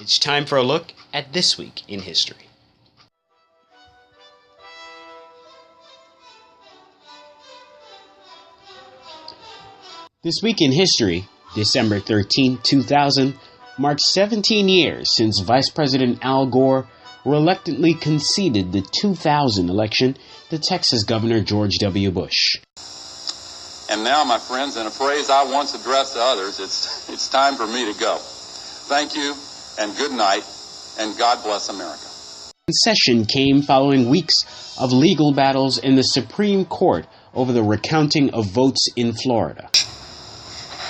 It's time for a look at This Week in History. This Week in History, December 13, 2000, marks 17 years since Vice President Al Gore reluctantly conceded the 2000 election to Texas Governor George W. Bush. And now, my friends, in a phrase I once addressed to others, it's time for me to go. Thank you, and good night, and God bless America. Concession came following weeks of legal battles in the Supreme Court over the recounting of votes in Florida.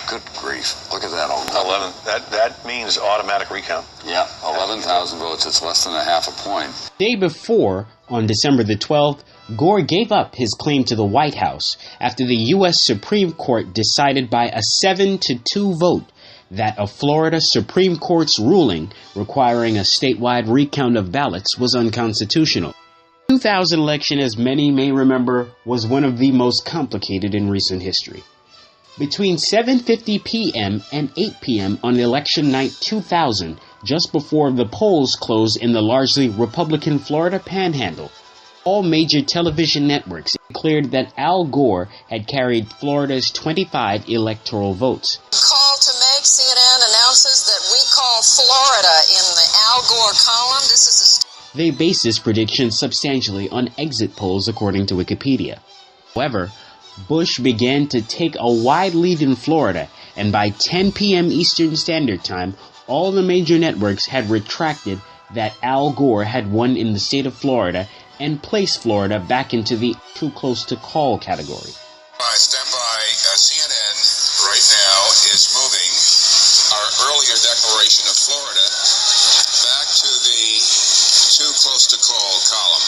Good grief. Look at that. 11. That means automatic recount. Yeah, 11,000 votes. It's less than a half a point. The day before, on December the 12th, Gore gave up his claim to the White House after the U.S. Supreme Court decided by a 7-2 vote that a Florida Supreme Court's ruling requiring a statewide recount of ballots was unconstitutional. The 2000 election, as many may remember, was one of the most complicated in recent history. Between 7:50 p.m. and 8 p.m. on election night 2000, just before the polls closed in the largely Republican Florida Panhandle, all major television networks declared that Al Gore had carried Florida's 25 electoral votes. Call to make, CNN announces that we call Florida in the Al Gore column. This is They based this prediction substantially on exit polls, according to Wikipedia. However, Bush began to take a wide lead in Florida, and by 10 p.m. Eastern Standard Time, all the major networks had retracted that Al Gore had won in the state of Florida and placed Florida back into the too close to call category. Stand by. CNN right now is moving our earlier declaration of Florida back to the too close to call column.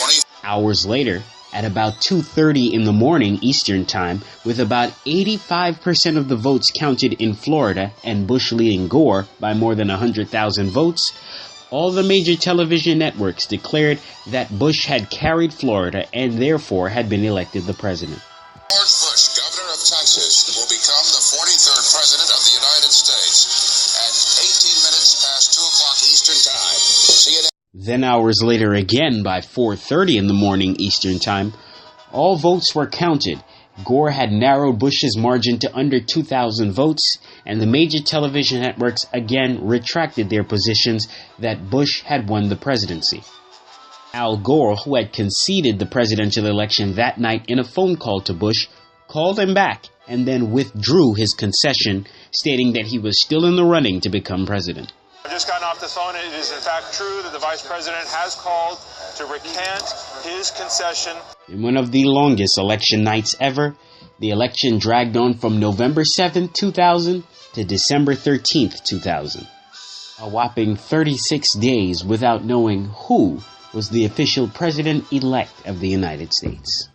20 hours later, at about 2:30 in the morning Eastern Time, with about 85% of the votes counted in Florida and Bush leading Gore by more than 100,000 votes, all the major television networks declared that Bush had carried Florida and therefore had been elected the president. George Bush, governor of Texas, will become the 43rd president of the United States at 18 minutes past 2 o'clock Eastern Time. CNN. Then hours later again, by 4:30 in the morning Eastern Time, all votes were counted. Gore had narrowed Bush's margin to under 2,000 votes, and the major television networks again retracted their positions that Bush had won the presidency. Al Gore, who had conceded the presidential election that night in a phone call to Bush, called him back and then withdrew his concession, stating that he was still in the running to become president. I've just gotten off the phone. It is in fact true that the Vice President has called to recant his concession. In one of the longest election nights ever, the election dragged on from November 7th, 2000 to December 13th, 2000. A whopping 36 days without knowing who was the official president-elect of the United States.